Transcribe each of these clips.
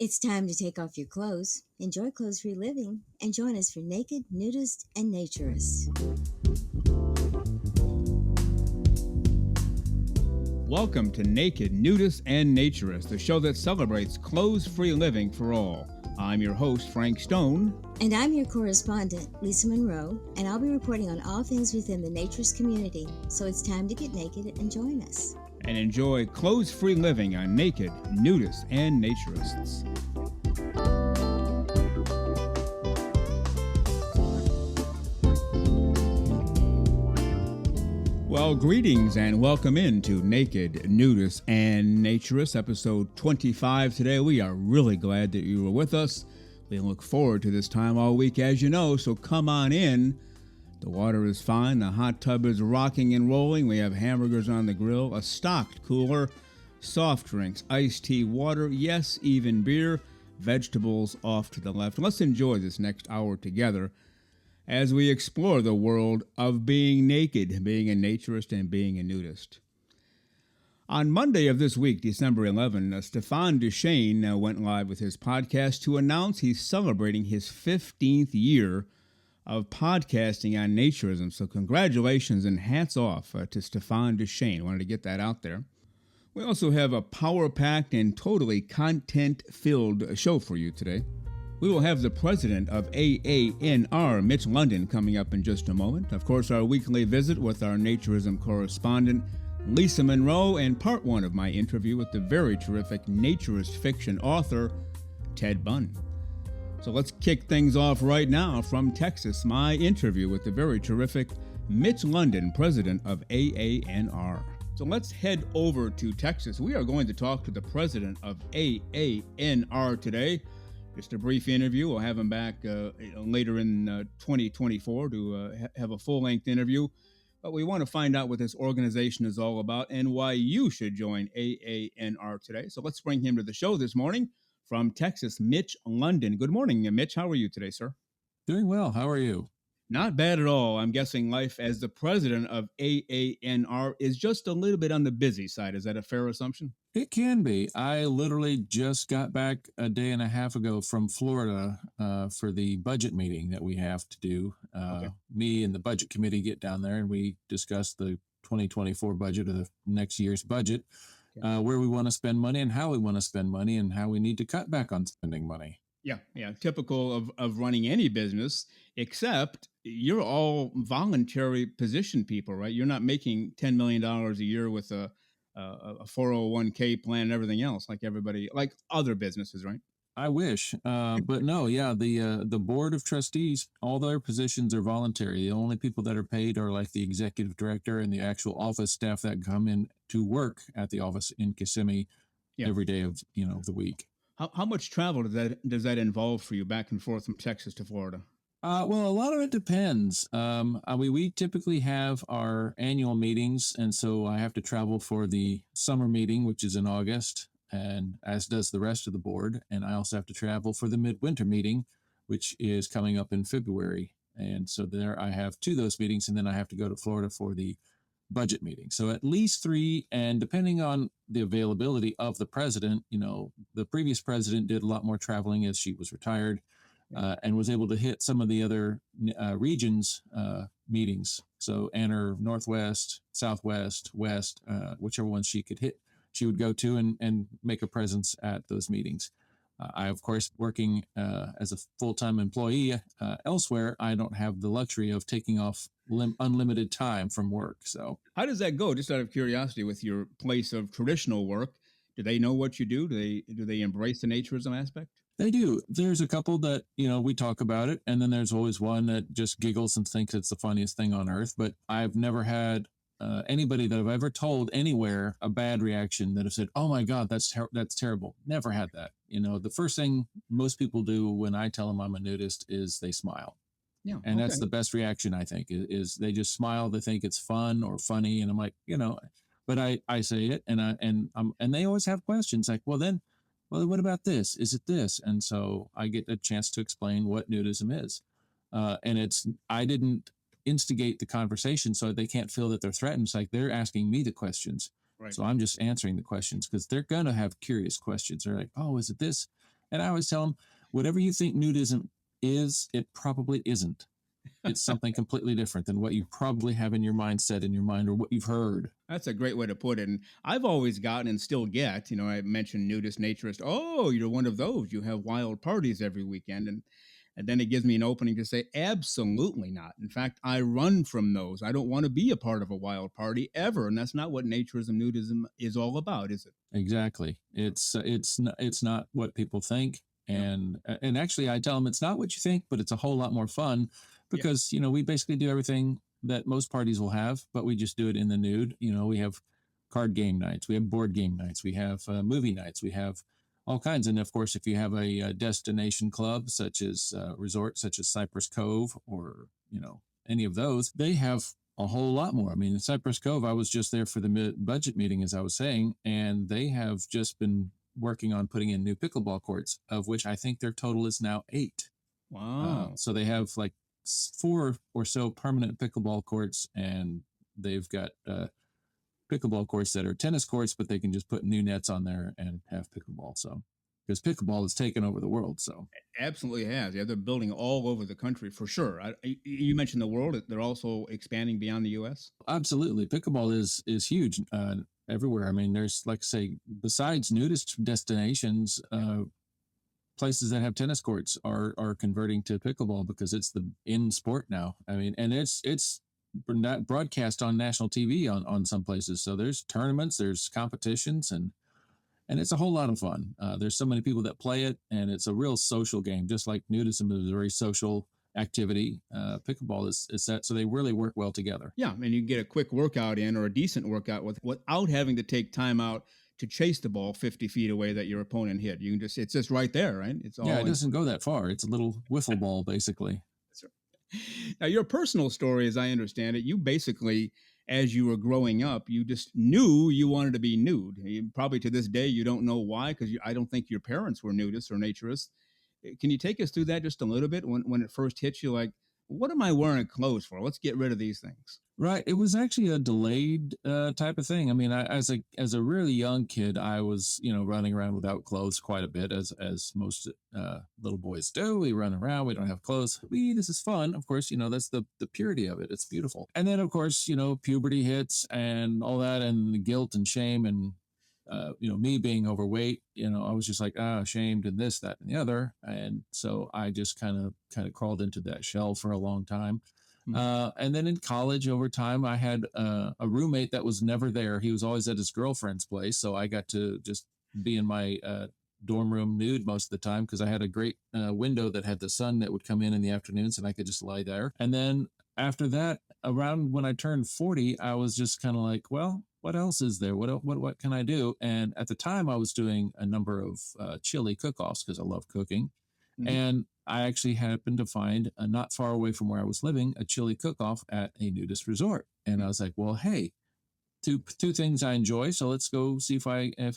It's time to take off your clothes, enjoy clothes-free living, and join us for Naked, Nudists, and Naturists. Welcome to Naked, Nudists, and Naturists, the show that celebrates clothes-free living for all. I'm your host, Frank Stone. And I'm your correspondent, Lisa Monroe, and I'll be reporting on all things within the naturist community. So it's time to get naked and join us. And enjoy clothes-free living on Naked, Nudists, and Naturists. Well, greetings and welcome into Naked, Nudists, and Naturists, episode 25 today. We are really glad that you were with us. We look forward to this time all week, as you know, so come on in. The water is fine, the hot tub is rocking and rolling, we have hamburgers on the grill, a stocked cooler, soft drinks, iced tea, water, yes, even beer, vegetables off to the left. Let's enjoy this next hour together as we explore the world of being naked, being a naturist and being a nudist. On Monday of this week, December 11, Stéphane Deschénes went live with his podcast to announce he's celebrating his 15th year of podcasting on naturism. So congratulations and hats off to Stéphane Deschénes. Wanted to get that out there. We also have a power-packed and totally content-filled show for you today. We will have the president of AANR, MITCH London, coming up in just a moment. Of course, our weekly visit with our naturism correspondent, Lisa Monroe, and part one of my interview with the very terrific naturist fiction author, Ted BUN. So let's kick things off right now from Texas, my interview with the very terrific MITCH London, president of AANR. So let's head over to Texas. We are going to talk to the president of AANR today. Just a brief interview. We'll have him back later in 2024 to have a full-length interview. But we want to find out what this organization is all about and why you should join AANR today. So let's bring him to the show this morning. From Texas, MITCH London. Good morning, Mitch. How are you today, sir? Doing well. How are you? Not bad at all. I'm guessing life as the president of AANR is just a little bit on the busy side. Is that a fair assumption? It can be. I literally just got back a day and a half ago from Florida for the budget meeting that we have to do. Okay. Me and the budget committee get down there and we discuss the 2024 budget or the next year's budget. Where we want to spend money and how we want to spend money and how we need to cut back on spending money. Yeah. Typical of running any business, except you're all voluntary position people, right? You're not making $10 million a year with a 401k plan and everything else like everybody, like other businesses, right? I wish, but no, the board of trustees, all their positions are voluntary. The only people that are paid are like the executive director and the actual office staff that come in to work at the office in Kissimmee every day of the week. How much travel does that involve for you back and forth from Texas to Florida? Well, a lot of it depends. We typically have our annual meetings, and so I have to travel for the summer meeting, which is in August, and as does the rest of the board. And I also have to travel for the midwinter meeting, which is coming up in February. And so there I have two of those meetings, and then I have to go to Florida for the budget meeting. So at least three, and depending on the availability of the president, the previous president did a lot more traveling as she was retired and was able to hit some of the other regions meetings. So AANR Northwest, Southwest, West, whichever ones she could hit, she would go to and make a presence at those meetings. I, of course, working as a full-time employee elsewhere, I don't have the luxury of taking off unlimited time from work. So how does that go? Just out of curiosity, with your place of traditional work, do they know what you do? Do they embrace the naturism aspect? They do. There's a couple that, we talk about it, and then there's always one that just giggles and thinks it's the funniest thing on earth. But I've never had anybody that I've ever told anywhere a bad reaction that have said, "Oh my God, that's terrible." Never had that. The first thing most people do when I tell them I'm a nudist is they smile. Yeah, and that's the best reaction, I think, is they just smile. They think it's fun or funny, and I'm like, but I say it, and they always have questions like, well, what about this? Is it this? And so I get a chance to explain what nudism is, and I didn't instigate the conversation, so they can't feel that they're threatened. It's like they're asking me the questions. Right. So I'm just answering the questions because they're going to have curious questions. They're like, oh, is it this? And I always tell them, whatever you think nudism is, it probably isn't. It's something completely different than what you probably have in your mindset, in your mind, or what you've heard. That's a great way to put it. And I've always gotten and still get, I mentioned nudist, naturist. Oh, you're one of those. You have wild parties every weekend. And then it gives me an opening to say, absolutely not. In fact, I run from those. I don't want to be a part of a wild party ever. And that's not what naturism, nudism is all about, is it? Exactly. It's not what people think. And actually, I tell them it's not what you think, but it's a whole lot more fun because, we basically do everything that most parties will have, but we just do it in the nude. We have card game nights, we have board game nights, we have movie nights, we have all kinds. And of course, if you have a destination club, such as resort, such as Cypress Cove or, any of those, they have a whole lot more. I mean, in Cypress Cove, I was just there for the budget meeting, as I was saying, and they have just been working on putting in new pickleball courts, of which I think their total is now 8. Wow. So they have like 4 or so permanent pickleball courts, and they've got pickleball courts that are tennis courts, but they can just put new nets on there and have pickleball. So, because pickleball has taken over the world. So Absolutely has. Yeah, they're building all over the country for sure. You mentioned the world. They're also expanding beyond the U.S. absolutely, pickleball is huge everywhere. I mean, there's, like I say, besides nudist destinations, places that have tennis courts are converting to pickleball because it's the in sport now. I mean, and it's not broadcast on national TV on some places. So there's tournaments, there's competitions, and it's a whole lot of fun. There's so many people that play it, and it's a real social game, just like nudism is a very social activity. Pickleball is that, so they really work well together. Yeah, and you can get a quick workout in or a decent workout without having to take time out to chase the ball 50 feet away that your opponent hit. You can it's just right there, right? It's all. Yeah, it doesn't go that far. It's a little wiffle ball, basically. That's right. Now, your personal story, as I understand it, you basically, as you were growing up, you just knew you wanted to be nude. Probably to this day, you don't know why, because I don't think your parents were nudists or naturists. Can you take us through that just a little bit when it first hits you? Like, what am I wearing clothes for? Let's get rid of these things. Right. It was actually a delayed type of thing. I mean, as a really young kid, I was, running around without clothes quite a bit, as most little boys do. We run around, we don't have clothes. This is fun. Of course, that's the purity of it. It's beautiful. And then, of course, puberty hits and all that, and the guilt and shame, and me being overweight, I was just like, ashamed, and this, that, and the other. And so I just kind of crawled into that shell for a long time. And then in college, over time, I had a roommate that was never there. He was always at his girlfriend's place. So I got to just be in my dorm room nude most of the time because I had a great window that had the sun that would come in the afternoons, and I could just lie there. And then after that, around when I turned 40, I was just kind of like, well, what else is there? What can I do? And at the time, I was doing a number of chili cook-offs because I love cooking. Mm-hmm. And I actually happened to find, not far away from where I was living, a chili cook-off at a nudist resort. And I was like, well, hey, two things I enjoy, so let's go see if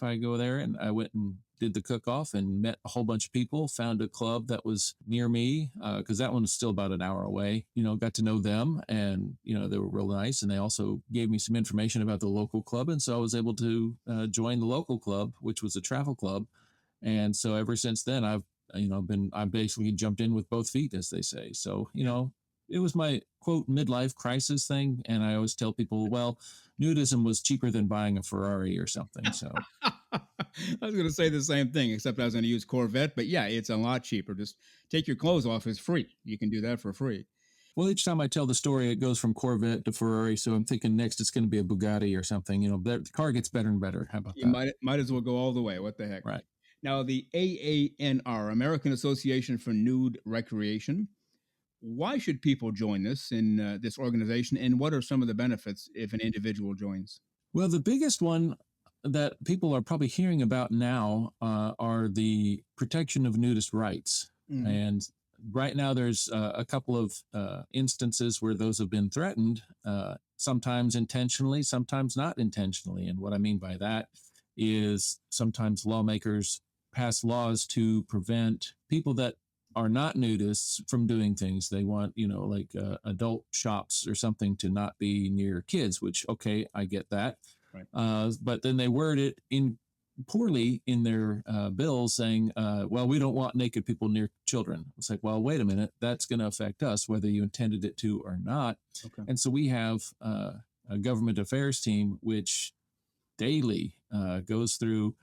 I go there. And I went and did the cook-off and met a whole bunch of people, found a club that was near me, because that one was still about an hour away. Got to know them, and they were real nice, and they also gave me some information about the local club. And so I was able to join the local club, which was a travel club. And so ever since then, I basically jumped in with both feet, as they say. So, it was my quote midlife crisis thing. And I always tell people, well, nudism was cheaper than buying a Ferrari or something. So I was going to say the same thing, except I was going to use Corvette. But yeah, it's a lot cheaper. Just take your clothes off. It's free. You can do that for free. Well, each time I tell the story, it goes from Corvette to Ferrari. So I'm thinking next it's going to be a Bugatti or something. The car gets better and better. How about that? You might as well go all the way. What the heck? Right. Now, the AANR, American Association for Nude Recreation, why should people join this organization, and what are some of the benefits if an individual joins? Well, the biggest one that people are probably hearing about now are the protection of nudist rights. Mm-hmm. And right now there's a couple of instances where those have been threatened, sometimes intentionally, sometimes not intentionally. And what I mean by that is sometimes lawmakers pass laws to prevent people that are not nudists from doing things. They want, like adult shops or something to not be near kids, which, okay, I get that. Right. But then they word it in poorly in their bills saying, well, we don't want naked people near children. It's like, well, wait a minute, that's going to affect us whether you intended it to or not. Okay. And so we have a government affairs team which daily goes through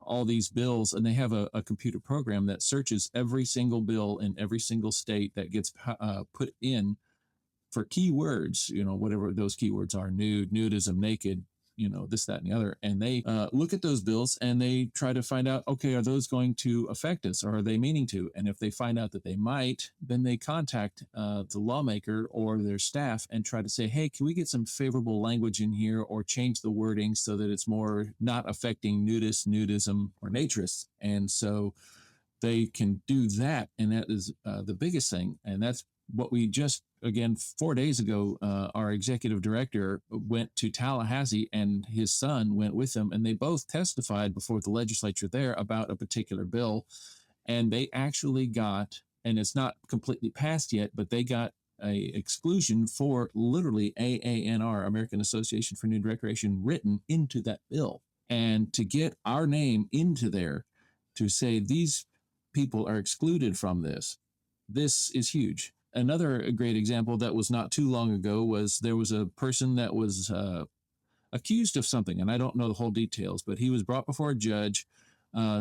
all these bills, and they have a computer program that searches every single bill in every single state that gets put in for keywords, whatever those keywords are: nude, nudism, naked, this, that, and the other. And they look at those bills and they try to find out, okay, are those going to affect us, or are they meaning to? And if they find out that they might, then they contact the lawmaker or their staff and try to say, hey, can we get some favorable language in here, or change the wording so that it's more not affecting nudists, nudism, or naturists? And so they can do that. And that is the biggest thing. And that's what we just, again, 4 days ago, our executive director went to Tallahassee and his son went with him, and they both testified before the legislature there about a particular bill. And they actually got, and it's not completely passed yet, but they got a exclusion for literally AANR, American Association for Nude Recreation, written into that bill. And to get our name into there to say these people are excluded from this is huge. Another great example that was not too long ago was there was a person that was accused of something, and I don't know the whole details, but he was brought before a judge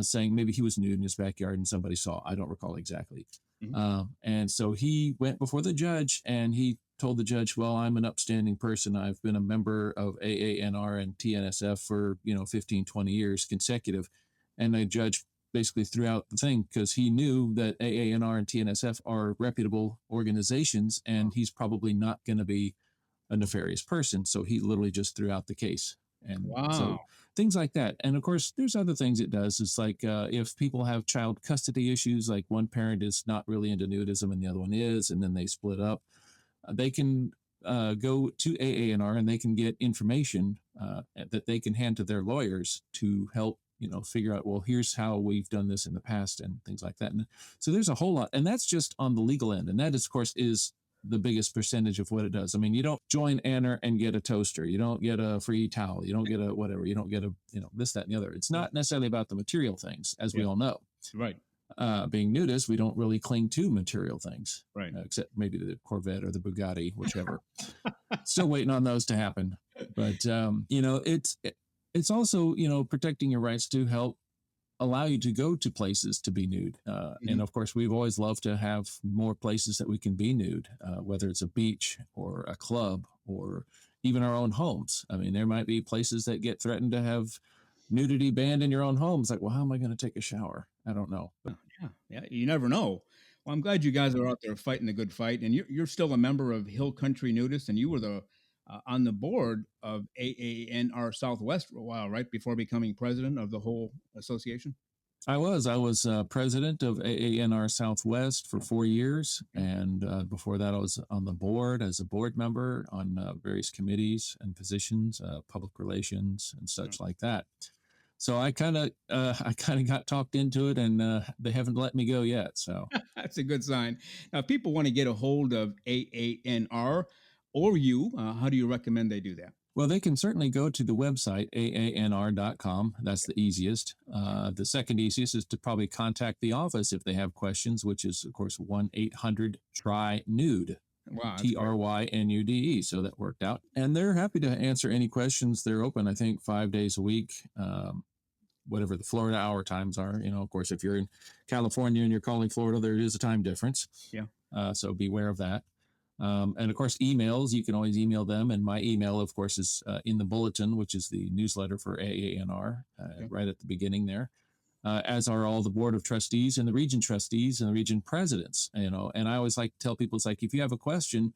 saying maybe he was nude in his backyard and somebody saw. I don't recall exactly. Mm-hmm. And so he went before the judge and he told the judge, well, I'm an upstanding person. I've been a member of AANR and TNSF for 15, 20 years consecutive. And the judge basically threw out the thing because he knew that AANR and TNSF are reputable organizations, and he's probably not going to be a nefarious person. So he literally just threw out the case. And so things like that. And of course, there's other things it does. It's like if people have child custody issues, like one parent is not really into nudism and the other one is, and then they split up, they can go to AANR and they can get information that they can hand to their lawyers to help figure out, well, here's how we've done this in the past and things like that. And so there's a whole lot, and that's just on the legal end. And that, of course, is the biggest percentage of what it does. I mean, you don't join AANR and get a toaster. You don't get a free towel. You don't get a whatever. You don't get a, this, that, and the other. It's not necessarily about the material things, as we all know. Right. Being nudists, we don't really cling to material things. Right. Except maybe the Corvette or the Bugatti, whichever. Still waiting on those to happen. But, it's also, protecting your rights to help allow you to go to places to be nude. And of course, we've always loved to have more places that we can be nude, whether it's a beach or a club or even our own homes. I mean, there might be places that get threatened to have nudity banned in your own home. It's like, well, how am I going to take a shower? I don't know. But yeah, you never know. Well, I'm glad you guys are out there fighting the good fight. And you're still a member of Hill Country Nudists, and you were on the board of AANR Southwest for a while, right? Before becoming president of the whole association? I was president of AANR Southwest for 4 years. And before that, I was on the board as a board member on various committees and positions, public relations and such like that. So I kind of got talked into it, and they haven't let me go yet. So that's a good sign. Now, if people want to get a hold of AANR, or you, how do you recommend they do that? Well, they can certainly go to the website, AANR.com. That's the easiest. The second easiest is to probably contact the office if they have questions, which is, of course, 1-800-TRY-NUDE. Wow, TRYNUDE. So that worked out. And they're happy to answer any questions. They're open, I think, 5 days a week, whatever the Florida hour times are. Of course, if you're in California and you're calling Florida, there is a time difference. Yeah. So beware of that. And of course, emails, you can always email them. And my email, of course, is in the bulletin, which is the newsletter for AANR, right at the beginning there, as are all the board of trustees and the region trustees and the region presidents, and I always like to tell people, it's like, if you have a question,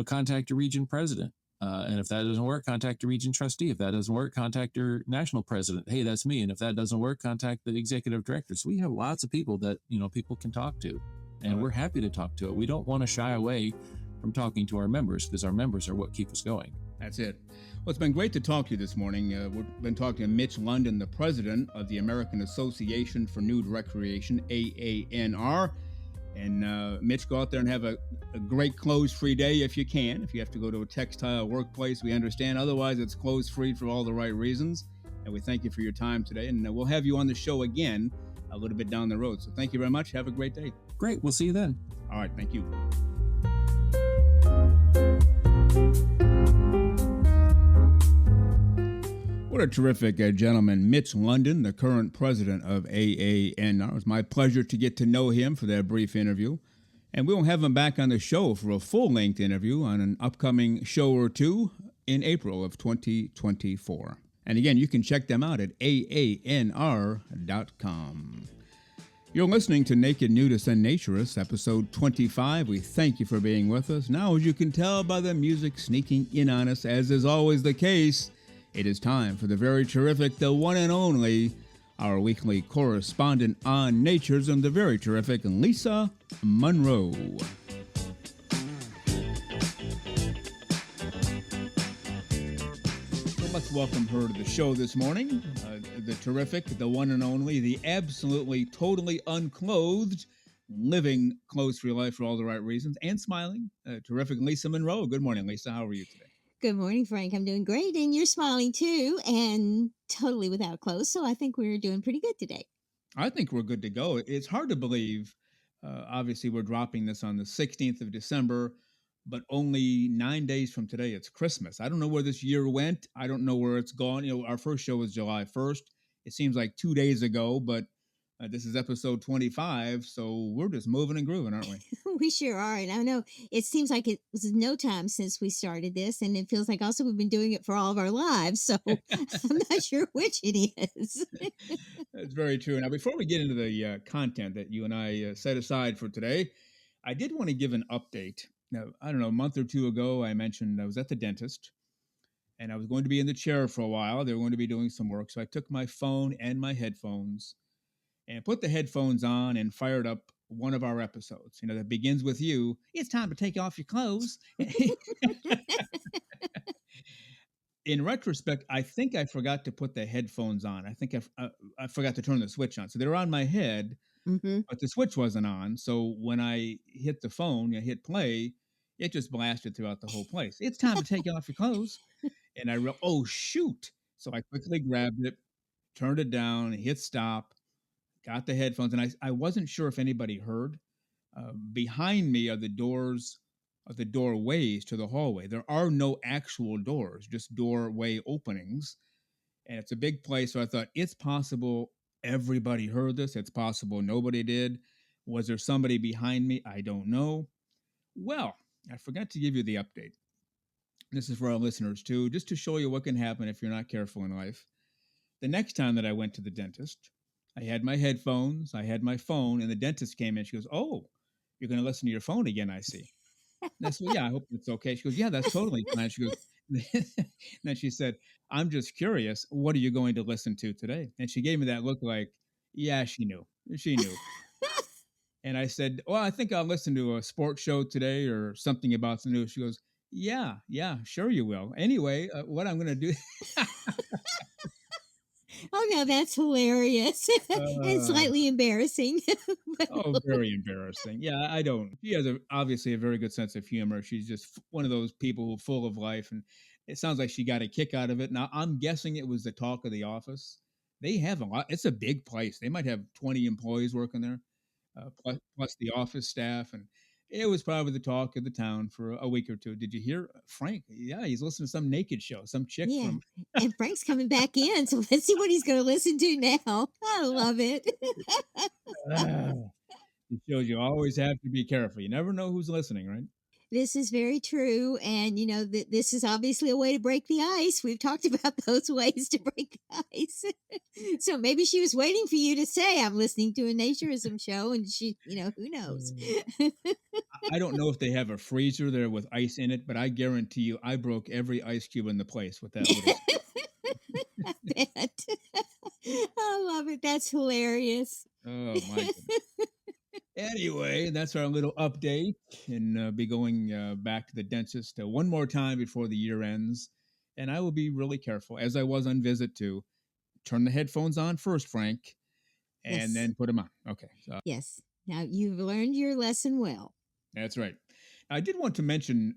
contact your region president. And if that doesn't work, contact your region trustee. If that doesn't work, contact your national president. Hey, that's me. And if that doesn't work, contact the executive director. So we have lots of people that, people can talk to, and we're happy to talk to it. We don't want to shy away from talking to our members, because our members are what keep us going. That's it. Well, it's been great to talk to you this morning. We've been talking to Mitch London, the president of the American Association for Nude Recreation, AANR. And Mitch, go out there and have a great clothes-free day if you can. If you have to go to a textile workplace, we understand. Otherwise, it's clothes-free for all the right reasons. And we thank you for your time today. And we'll have you on the show again a little bit down the road. So thank you very much. Have a great day. Great. We'll see you then. All right. Thank you. What a terrific gentleman, MITCH London, the current president of AANR. It was my pleasure to get to know him for that brief interview. And we'll have him back on the show for a full-length interview on an upcoming show or two in April of 2024. And again, you can check them out at AANR.com. You're listening to Naked Nudists and Naturists, episode 25. We thank you for being with us. Now, as you can tell by the music sneaking in on us, as is always the case, it is time for the very terrific, the one and only, our weekly correspondent on Naturism, the very terrific Lisa Monroe. So let's welcome her to the show this morning. The terrific, the one and only, the absolutely, totally unclothed, living clothes for your life for all the right reasons, and smiling, terrific Lisa Monroe. Good morning, Lisa. How are you today? Good morning, Frank. I'm doing great, and you're smiling too, and totally without clothes, so I think we're doing pretty good today. I think we're good to go. It's hard to believe. Obviously, we're dropping this on the 16th of December, but only 9 days from today, it's Christmas. I don't know where this year went. I don't know where it's gone. You know, our first show was July 1st. It seems like 2 days ago, but this is episode 25, so we're just moving and grooving, aren't we? We sure are, and I know it seems like it was no time since we started this, and it feels like also we've been doing it for all of our lives, so I'm not sure which it is. That's very true. Now, before we get into the content that you and I set aside for today, I did want to give an update. Now, I don't know, a month or two ago, I mentioned I was at the dentist, and I was going to be in the chair for a while. They were going to be doing some work, so I took my phone and my headphones and put the headphones on and fired up one of our episodes, you know, that begins with you. It's time to take off your clothes. In retrospect, I think I forgot to put the headphones on. I think I forgot to turn the switch on. So they were on my head, but the switch wasn't on. So when I hit the phone, I hit play, it just blasted throughout the whole place. It's time to take off your clothes. And I oh, shoot. So I quickly grabbed it, turned it down, hit stop, got the headphones, and I wasn't sure if anybody heard. Behind me are the doors, the doorways to the hallway. There are no actual doors, just doorway openings, and it's a big place. So I thought it's possible everybody heard this. It's possible nobody did. Was there somebody behind me? I don't know. Well, I forgot to give you the update. This is for our listeners too, just to show you what can happen if you're not careful in life. The next time that I went to the dentist, I had my headphones, I had my phone, and the dentist came in. She goes, "Oh, you're going to listen to your phone again, I see." And I said, "Yeah, I hope it's okay." She goes, "Yeah, that's totally fine." She goes, and then she said, "I'm just curious, what are you going to listen to today?" And she gave me that look like, yeah, she knew. She knew. And I said, "Well, I think I'll listen to a sports show today or something about the news." She goes, yeah, sure you will. Anyway, what I'm going to do... Oh, no, that's hilarious and slightly embarrassing. Very embarrassing. Yeah, I don't. She has obviously a very good sense of humor. She's just one of those people who full of life, and it sounds like she got a kick out of it. Now, I'm guessing it was the talk of the office. They have a lot. It's a big place. They might have 20 employees working there, plus the office staff, and it was probably the talk of the town for a week or two. Did you hear Frank? Yeah, he's listening to some naked show, some chick from... And Frank's coming back in, so let's see what he's going to listen to now. I love it. It shows you always have to be careful. You never know who's listening, right? This is very true. And, you know, this is obviously a way to break the ice. We've talked about those ways to break the ice. So maybe she was waiting for you to say, I'm listening to a naturism show. And she, you know, who knows? I don't know if they have a freezer there with ice in it, but I guarantee you I broke every ice cube in the place with that little... I bet. I love it. That's hilarious. Oh, my goodness. Anyway, that's our little update, and be going back to the dentist one more time before the year ends. And I will be really careful, as I was on visit, to turn the headphones on first, Frank, and then put them on. Okay. So, yes. Now, you've learned your lesson well. That's right. I did want to mention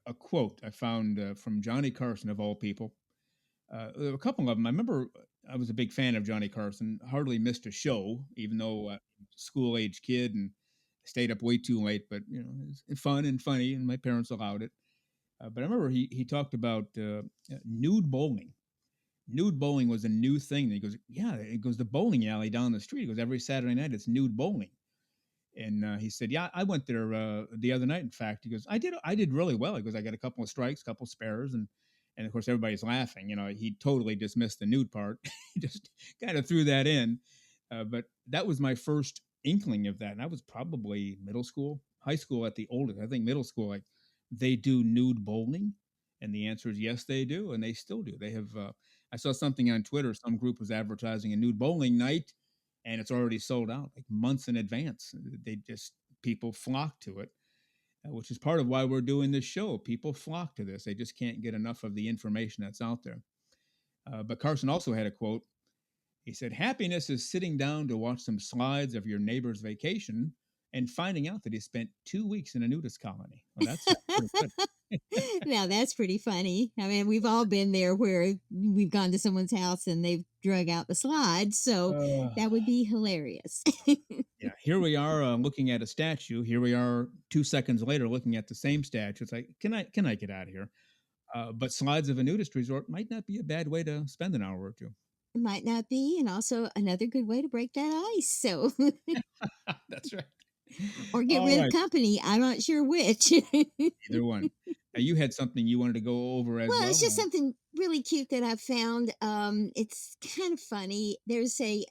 a quote I found from Johnny Carson, of all people. A couple of them. I remember I was a big fan of Johnny Carson. Hardly missed a show, even though school age kid and stayed up way too late. But it's fun and funny, and my parents allowed it. But I remember he talked about nude bowling. Nude bowling was a new thing. He goes, yeah, it goes the bowling alley down the street. He goes every Saturday night. It's nude bowling. And he said, "Yeah, I went there the other night. In fact, he goes, I did really well. He goes, I got a couple of strikes, a couple of spares, and of course everybody's laughing. He totally dismissed the nude part. He just kind of threw that in. But that was my first inkling of that, and I was probably middle school, high school at the oldest. I think middle school, like they do nude bowling, and the answer is yes, they do, and they still do. They have. I saw something on Twitter. Some group was advertising a nude bowling night and it's already sold out like months in advance. They just people flock to it, which is part of why we're doing this show. People flock to this. They just can't get enough of the information that's out there. But Carson also had a quote. He said, "Happiness is sitting down to watch some slides of your neighbor's vacation and finding out that he spent 2 weeks in a nudist colony." Well, that's pretty good. Now that's pretty funny. I mean, we've all been there where we've gone to someone's house and they've drug out the slides, so Uh, that would be hilarious. yeah, here we are looking at a statue. Here we are 2 seconds later looking at the same statue. It's like, can I get out of here? But slides of a nudist resort might not be a bad way to spend an hour or two. Might not be, and also another good way to break that ice. So, That's right. or get All rid of right, company. I'm not sure which. either one. Now, you had something you wanted to go over as Well, it's well. just something really cute that I've found. It's kind of funny. There's a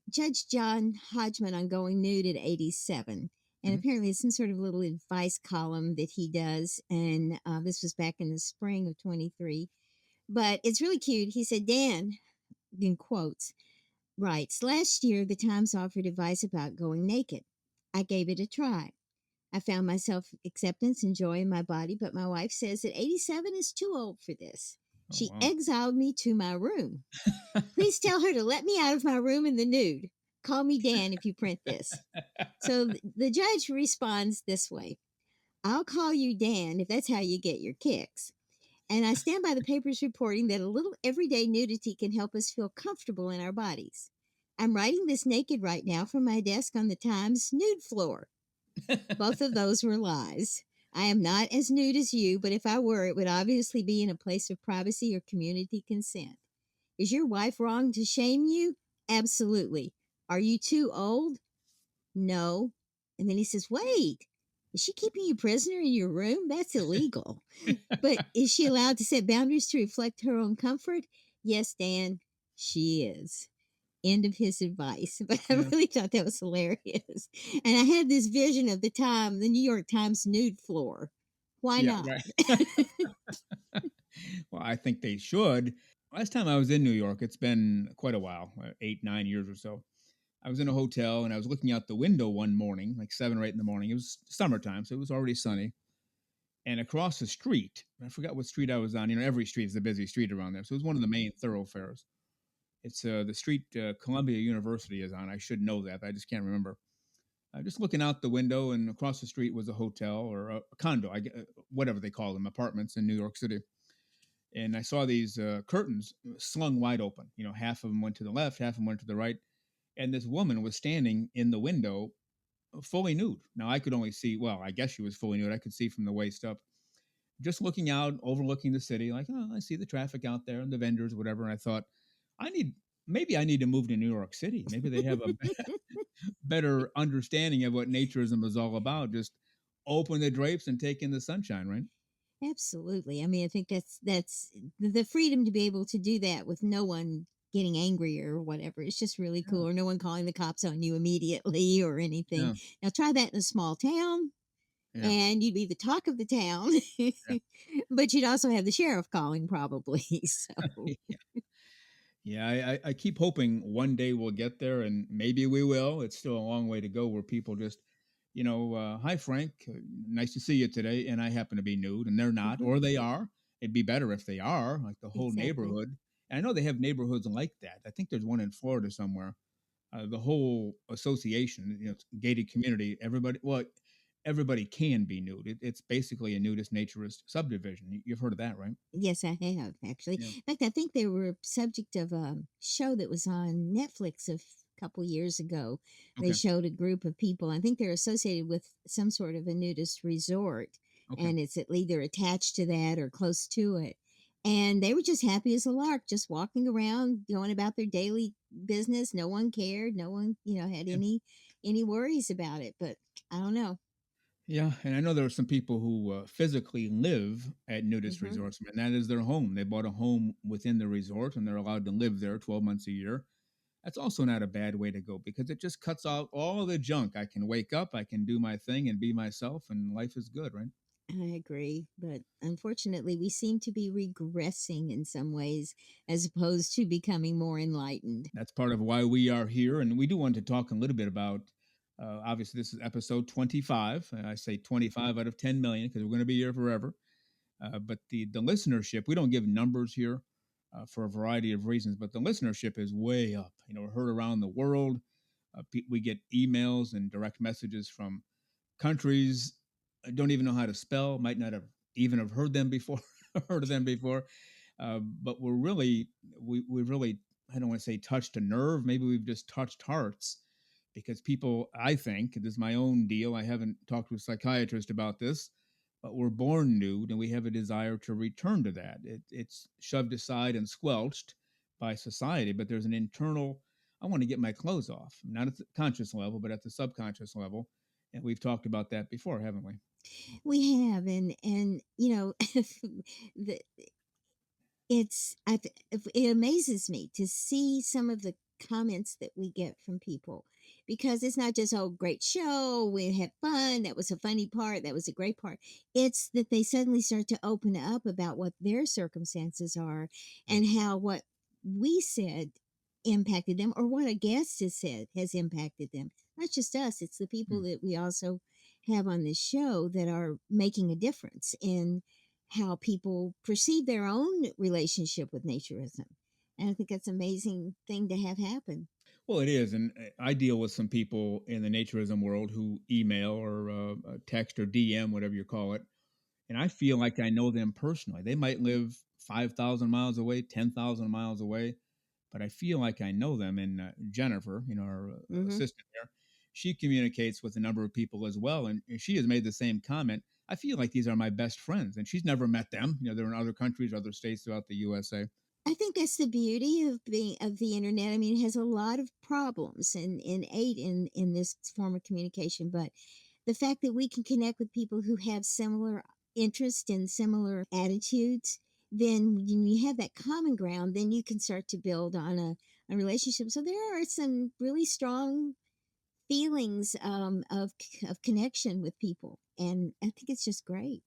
Judge John Hodgman on going nude at 87. And Mhm. apparently, it's some sort of little advice column that he does. And this was back in the spring of 23. But it's really cute. He said, Dan, in quotes, writes, last year, the Times offered advice about going naked. I gave it a try. I found myself acceptance and joy in my body, but my wife says that 87 is too old for this. Oh She wow. exiled me to my room. Please tell her to let me out of my room in the nude. Call me Dan if you print this. So the judge responds this way: I'll call you Dan if that's how you get your kicks. And I stand by the papers reporting that a little everyday nudity can help us feel comfortable in our bodies. I'm writing this naked right now from my desk on the Times nude floor. Both of those were lies. I am not as nude as you, but if I were, it would obviously be in a place of privacy or community consent. Is your wife wrong to shame you? Absolutely. Are you too old? No. And then he says, wait, is she keeping you prisoner in your room? That's illegal. But is she allowed to set boundaries to reflect her own comfort? Yes, Dan, she is. End of his advice. But I Yeah. really thought that was hilarious. And I had this vision of the New York Times nude floor. Why Yeah. not? Right. Well, I think they should. Last time I was in New York, it's been quite a while, 8, 9 years or so. I was in a hotel and I was looking out the window one morning, like 7 or 8 in the morning. It was summertime, so it was already sunny. And across the street, I forgot what street I was on. Every street is a busy street around there. So it was one of the main thoroughfares. It's the street Columbia University is on. I should know that, but I just can't remember. Just looking out the window, and across the street was a hotel or a condo, whatever they call them, apartments in New York City. And I saw these curtains slung wide open. Half of them went to the left, half of them went to the right. And this woman was standing in the window fully nude. Now I could only see, well, I guess she was fully nude. I could see from the waist up, just looking out, overlooking the city, like, oh, I see the traffic out there and the vendors, whatever. And I thought, I need, maybe I need to move to New York City. Maybe they have a better understanding of what naturism is all about. Just open the drapes and take in the sunshine, right? Absolutely. I mean, I think that's the freedom to be able to do that with no one getting angry or whatever. It's just really Yeah. cool. Or no one calling the cops on you immediately or anything. Yeah. Now try that in a small town Yeah. and you'd be the talk of the town. Yeah. But you'd also have the sheriff calling probably. So Yeah, I keep hoping one day we'll get there, and maybe we will. It's still a long way to go where people just, hi, Frank, nice to see you today. And I happen to be nude, and they're not, mhm, or they are. It'd be better if they are, like the whole exactly. neighborhood. And I know they have neighborhoods like that. I think there's one in Florida somewhere. The whole association, gated community, everybody, well, everybody can be nude. It's basically a nudist naturist subdivision. You've heard of that, right? Yes, I have actually. Yeah. In fact, I think they were subject of a show that was on Netflix couple years ago. They Okay. showed a group of people. I think they're associated with some sort of a nudist resort, Okay. and it's either attached to that or close to it. And they were just happy as a lark, just walking around, going about their daily business. No one cared. No one, had Yeah. any worries about it. But I don't know. Yeah, and I know there are some people who physically live at nudist Hmm. resorts, and that is their home. They bought a home within the resort, and they're allowed to live there 12 months a year. That's also not a bad way to go because it just cuts out all of the junk. I can wake up, I can do my thing and be myself, and life is good, right? I agree, but unfortunately, we seem to be regressing in some ways as opposed to becoming more enlightened. That's part of why we are here, and we do want to talk a little bit about. Obviously, this is episode 25. And I say 25 out of 10 million because we're going to be here forever. But the listenership, we don't give numbers here for a variety of reasons, but the listenership is way up. We're heard around the world. We get emails and direct messages from countries I don't even know how to spell, might not have even have heard them before, heard of them before. But we really, I don't want to say touched a nerve. Maybe we've just touched hearts because people, I think, this is my own deal. I haven't talked to a psychiatrist about this, but we're born nude and we have a desire to return to that. It's shoved aside and squelched by society, but there's an internal, I want to get my clothes off, not at the conscious level, but at the subconscious level. And we've talked about that before, haven't we? We have, and the, it amazes me to see some of the comments that we get from people because it's not just, oh, great show, we had fun, that was a funny part, that was a great part. It's that they suddenly start to open up about what their circumstances are Yeah. and how what we said impacted them or what a guest has said has impacted them. Not just us, it's the people Hmm. that we also have on this show that are making a difference in how people perceive their own relationship with naturism. And I think that's an amazing thing to have happen. Well, it is. And I deal with some people in the naturism world who email or text or DM, whatever you call it. And I feel like I know them personally. They might live 5,000 miles away, 10,000 miles away, but I feel like I know them. And Jennifer, our Hmm. assistant here, she communicates with a number of people as well. And she has made the same comment. I feel like these are my best friends. And she's never met them. They're in other countries, other states throughout the USA. I think that's the beauty of being of the internet. I mean, it has a lot of problems and aid in this form of communication, but the fact that we can connect with people who have similar interests and similar attitudes, then when you have that common ground, then you can start to build on a relationship. So there are some really strong feelings of connection with people, and I think it's just great.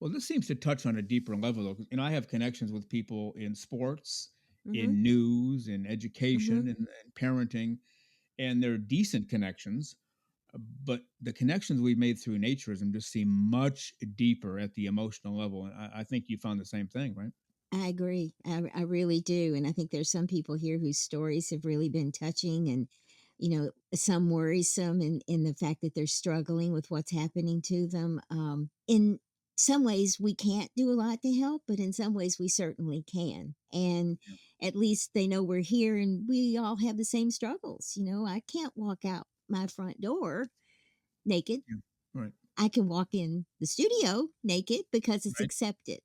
Well, this seems to touch on a deeper level, though. 'Cause, I have connections with people in sports, Hmm. in news, in Hmm. education, and parenting, and they're decent connections. But the connections we've made through naturism just seem much deeper at the emotional level. And I think you found the same thing, right? I agree. I really do. And I think there's some people here whose stories have really been touching and, some worrisome in the fact that they're struggling with what's happening to them. In some ways, we can't do a lot to help, but in some ways, we certainly can. And Yeah. at least they know we're here and we all have the same struggles. I can't walk out my front door naked. Yeah. Right. I can walk in the studio naked because it's Right. accepted.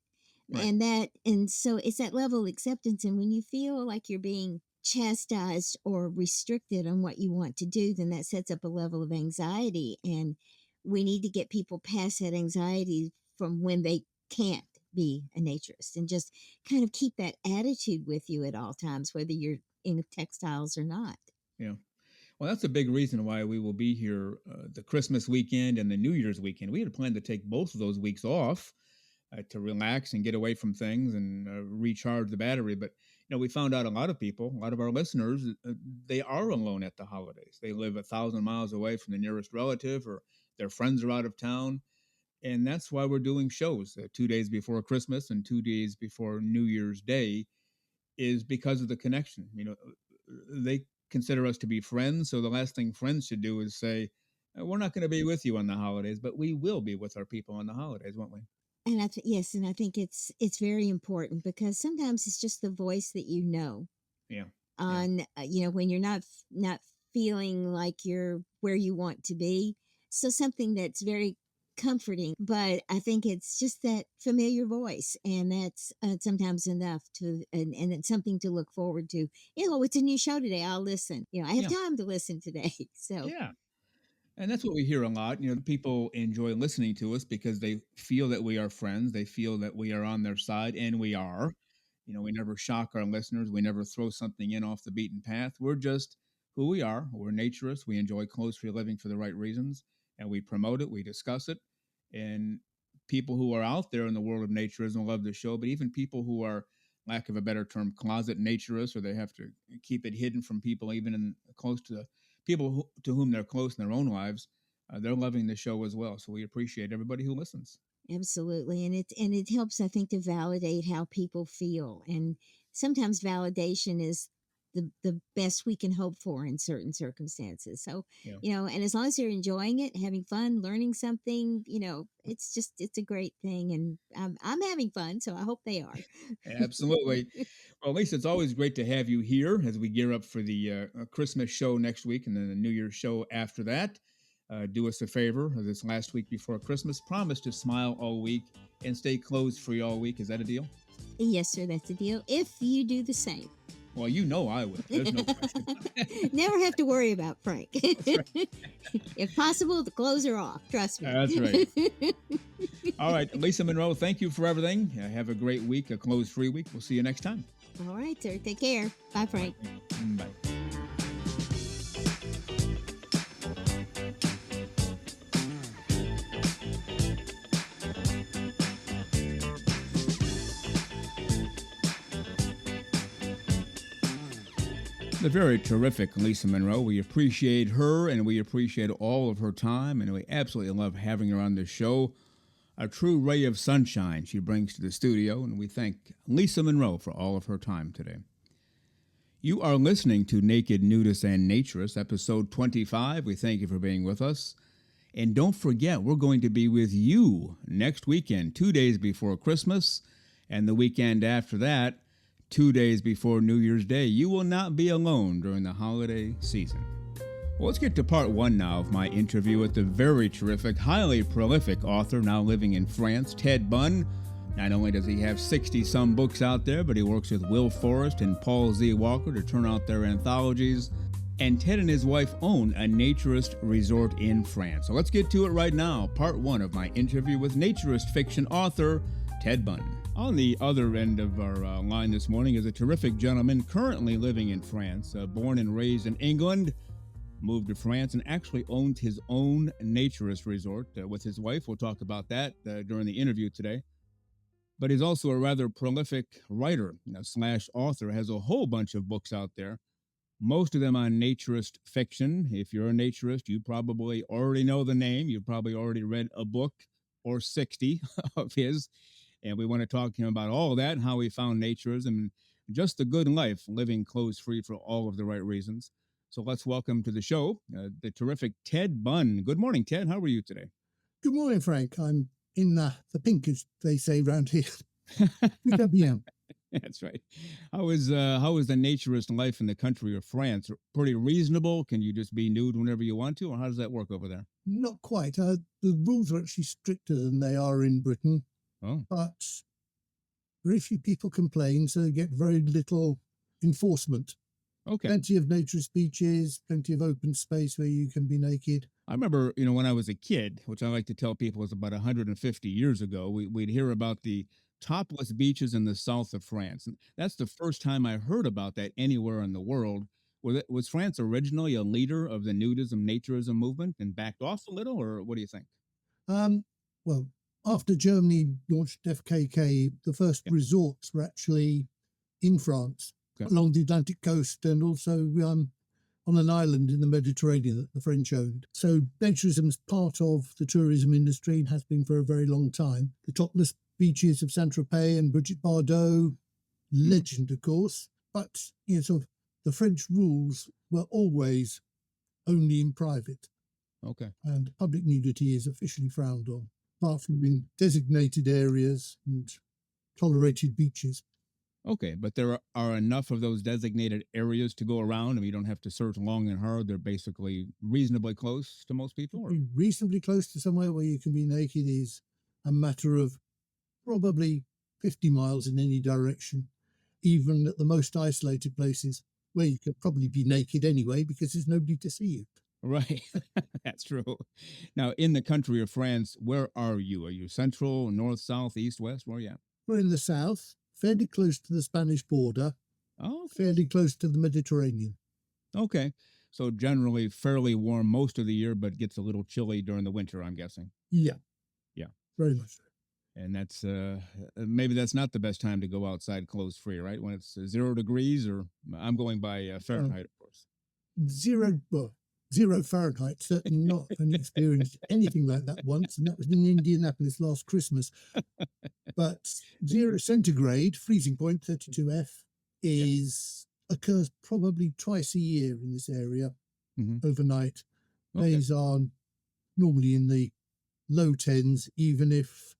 Right. And so it's that level of acceptance. And when you feel like you're being chastised or restricted on what you want to do, then that sets up a level of anxiety. And we need to get people past that anxiety from when they can't be a naturist and just kind of keep that attitude with you at all times, whether you're in textiles or not. Yeah. Well, that's a big reason why we will be here the Christmas weekend and the New Year's weekend. We had planned to take both of those weeks off to relax and get away from things and recharge the battery. But we found out a lot of people, a lot of our listeners, they are alone at the holidays. They live 1,000 miles away from the nearest relative, or their friends are out of town, and that's why we're doing shows 2 days before Christmas and 2 days before New Year's Day, is because of the connection. They consider us to be friends, so the last thing friends should do is say, We're not going to be with you on the holidays, but we will be with our people on the holidays, won't we? And yes, and I think it's very important because sometimes it's just the voice that you know Yeah. Yeah. on when you're not feeling like you're where you want to be. So something that's very comforting, but I think it's just that familiar voice, and that's sometimes enough to and it's something to look forward to. It's a new show today. I'll listen. I have Yeah. time to listen today. So Yeah. And that's what we hear a lot. People enjoy listening to us because they feel that we are friends. They feel that we are on their side, and we are. We never shock our listeners. We never throw something in off the beaten path. We're just who we are. We're naturists. We enjoy clothes free living for the right reasons, and we promote it. We discuss it. And people who are out there in the world of naturism love the show, but even people who are, lack of a better term, closet naturists, or they have to keep it hidden from people, even close to the people to whom they're close in their own lives, they're loving the show as well. So we appreciate everybody who listens. absolutely, and it helps, I think, to validate how people feel, and sometimes validation is the best we can hope for in certain circumstances. So, Yeah, and as long as you're enjoying it, having fun, learning something, it's a great thing, and I'm having fun, so I hope they are. absolutely. Well, Lisa, it's always great to have you here as we gear up for the Christmas show next week and then the New Year's show after that. Do us a favor this last week before Christmas. Promise to smile all week and stay clothes free all week. Is that a deal? Yes, sir, that's the deal. If you do the same. Well, I will. There's no question. Never have to worry about Frank. That's right. If possible, the clothes are off. Trust me. That's right. All right, Lisa Monroe, thank you for everything. Have a great week, a clothes-free week. We'll see you next time. All right, sir. Take care. Bye, Frank. Bye. The very terrific Lisa Monroe. We appreciate her and we appreciate all of her time, and we absolutely love having her on the show. A true ray of sunshine she brings to the studio, and we thank Lisa Monroe for all of her time today. You are listening to Naked Nudists and Naturists, episode 25. We thank you for being with us. And don't forget, we're going to be with you next weekend, 2 days before Christmas, and the weekend after that, 2 days before New Year's Day. You will not be alone during the holiday season. Well, let's get to part one now of my interview with the very terrific, highly prolific author now living in France, Ted BUN. Not only does he have 60-some books out there, but he works with Will Forrest and Paul Z. Walker to turn out their anthologies. And Ted and his wife own a naturist resort in France. So let's get to it right now. Part one of my interview with naturist fiction author Ted BUN. On the other end of our line this morning is a terrific gentleman currently living in France, born and raised in England, moved to France, and actually owns his own naturist resort with his wife. We'll talk about that during the interview today. But he's also a rather prolific writer slash author, has a whole bunch of books out there, most of them on naturist fiction. If you're a naturist, you probably already know the name. You've probably already read a book or 60 of his. And we want to talk to him about all of that and how he found naturism and just the good life, living clothes-free for all of the right reasons. So let's welcome to the show the terrific Ted BUN. Good morning, Ted. How are you today? Good morning, Frank. I'm in the pink, as they say around here. Good bien. That's right. How is the naturist life in the country of France? Pretty reasonable? Can you just be nude whenever you want to, or how does that work over there? Not quite. The rules are actually stricter than they are in Britain. Oh, But very few people complain, so they get very little enforcement. okay. Plenty of naturist beaches, plenty of open space where you can be naked. I remember, when I was a kid, which I like to tell people was about 150 years ago, we'd hear about the topless beaches in the south of France. And that's the first time I heard about that anywhere in the world. Was France originally a leader of the nudism, naturism movement and backed off a little, or what do you think? Well, after Germany launched FKK, the first Yeah. resorts were actually in France, Okay. along the Atlantic coast, and also on an island in the Mediterranean that the French owned. So naturism is part of the tourism industry and has been for a very long time. The topless beaches of Saint-Tropez and Brigitte Bardot, legend, of course. But, sort of the French rules were always only in private. Okay. and public nudity is officially frowned on, apart from in designated areas and tolerated beaches. Okay, but there are enough of those designated areas to go around. I mean, you don't have to search long and hard. They're basically reasonably close to most people. Or? Being reasonably close to somewhere where you can be naked is a matter of probably 50 miles in any direction, even at the most isolated places where you could probably be naked anyway because there's nobody to see you. Right. That's true. Now, in the country of France, where are you? Are you central, north, south, east, west? Where are you at? We're in the south, fairly close to the Spanish border, Oh, okay. fairly close to the Mediterranean. Okay. So generally fairly warm most of the year, but gets a little chilly during the winter, I'm guessing. Yeah. Yeah. Very much so. And that's maybe that's not the best time to go outside clothes free, right? When it's 0 degrees, or I'm going by Fahrenheit, of course. Zero Fahrenheit, certainly not. I've experienced anything like that once, and that was in Indianapolis last Christmas. But 0 centigrade, freezing point, 32F, occurs probably twice a year in this area overnight. Okay. Days are normally in the low tens, even if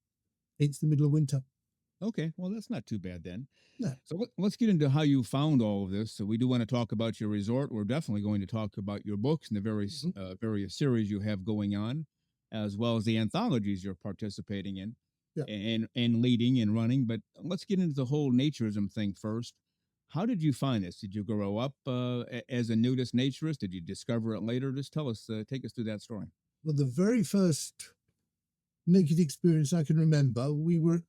it's the middle of winter. Okay, well, that's not too bad then. No. So let's get into how you found all of this. So we do want to talk about your resort. We're definitely going to talk about your books and the various series you have going on, as well as the anthologies you're participating in and leading and running. But let's get into the whole naturism thing first. How did you find this? Did you grow up as a nudist naturist? Did you discover it later? Just tell us, take us through that story. Well, the very first naked experience I can remember, we were at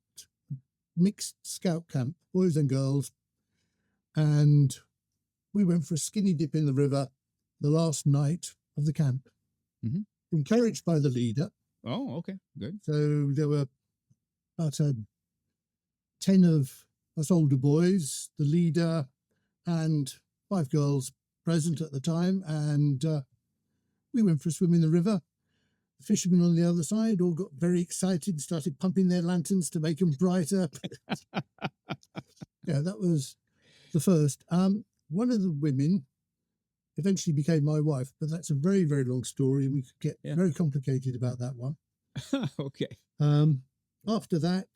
mixed scout camp, boys and girls, and we went for a skinny dip in the river the last night of the camp, encouraged by the leader. Oh, okay, good. So there were about 10 of us older boys, the leader, and 5 girls present at the time, and we went for a swim in the river. The fishermen on the other side all got very excited and started pumping their lanterns to make them brighter. Yeah, that was the first. One of the women eventually became my wife, but that's a very, very long story. We could get very complicated about that one. Okay. After that,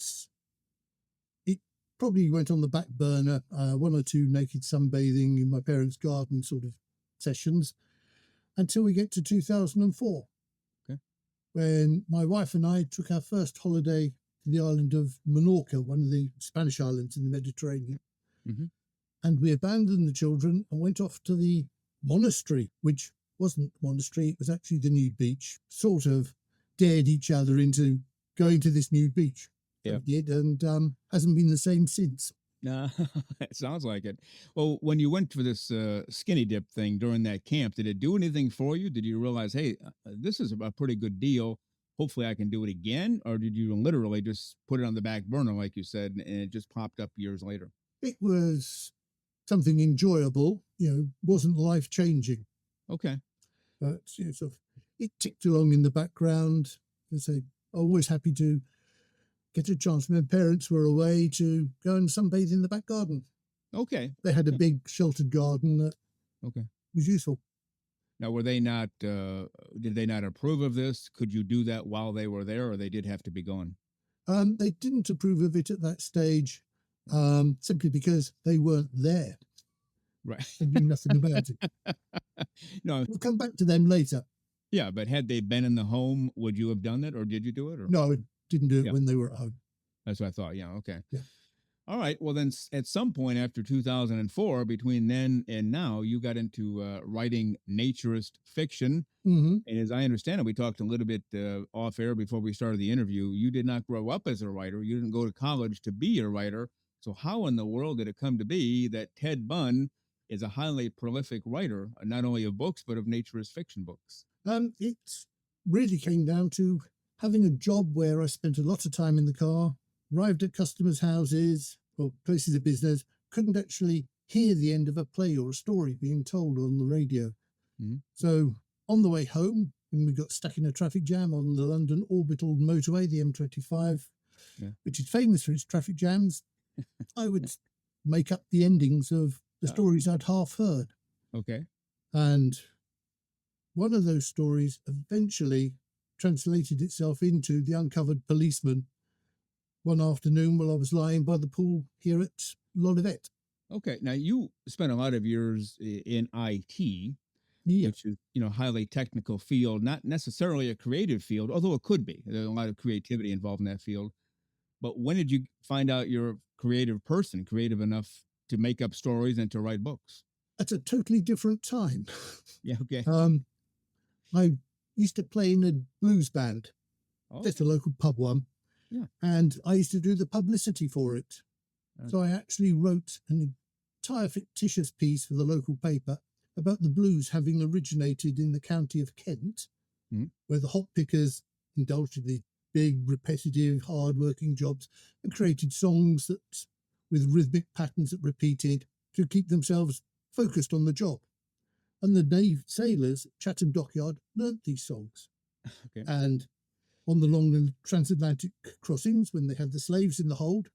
it probably went on the back burner, 1 or 2 naked sunbathing in my parents' garden sort of sessions, until we get to 2004. When my wife and I took our first holiday to the island of Menorca, one of the Spanish islands in the Mediterranean. And we abandoned the children and went off to the monastery, which wasn't the monastery, it was actually the nude beach. Sort of dared each other into going to this nude beach. Yeah. We did, and hasn't been the same since. It sounds like it. Well, when you went for this skinny dip thing during that camp, did it do anything for you? Did you realize, hey, this is a pretty good deal. Hopefully I can do it again? Or did you literally just put it on the back burner, like you said, and it just popped up years later? It was something enjoyable, wasn't life-changing. Okay. But it ticked along in the background. As I say, always happy to get a chance. My parents were away to go and sunbathe in the back garden. Okay. They had a big sheltered garden that was useful. Now, were they not, did they not approve of this? Could you do that while they were there, or they did have to be gone? They didn't approve of it at that stage, simply because they weren't there. Right. They knew nothing about it. No. We'll come back to them later. Yeah, but had they been in the home, would you have done it, or did you do it? Or? No, I didn't do it when they were at home. That's what I thought. Yeah, okay. Yeah. All right. Well, then at some point after 2004, between then and now, you got into writing naturist fiction. And as I understand it, we talked a little bit off air before we started the interview. You did not grow up as a writer. You didn't go to college to be a writer. So how in the world did it come to be that Ted Bunn is a highly prolific writer, not only of books, but of naturist fiction books? It really came down to having a job where I spent a lot of time in the car, arrived at customers' houses or places of business, couldn't actually hear the end of a play or a story being told on the radio. So on the way home, when we got stuck in a traffic jam on the London orbital motorway, the M25, which is famous for its traffic jams, I would make up the endings of the stories I'd half heard. Okay. And one of those stories eventually translated itself into The Uncovered Policeman one afternoon while I was lying by the pool here at L'Olivet. Okay. Now, you spent a lot of years in IT, Yeah, which is, highly technical field, not necessarily a creative field, although it could be. There's a lot of creativity involved in that field. But when did you find out you're a creative person, creative enough to make up stories and to write books? at a totally different time. Yeah. Okay. I used to play in a blues band, Oh, just a local pub one, yeah. and I used to do the publicity for it. So I actually wrote an entire fictitious piece for the local paper about the blues having originated in the county of Kent, where the hop pickers indulged in the big, repetitive, hard-working jobs and created songs that, with rhythmic patterns that repeated, to keep themselves focused on the job. And the Navy sailors at Chatham Dockyard learnt these songs. Okay. And on the long transatlantic crossings, when they had the slaves in the hold,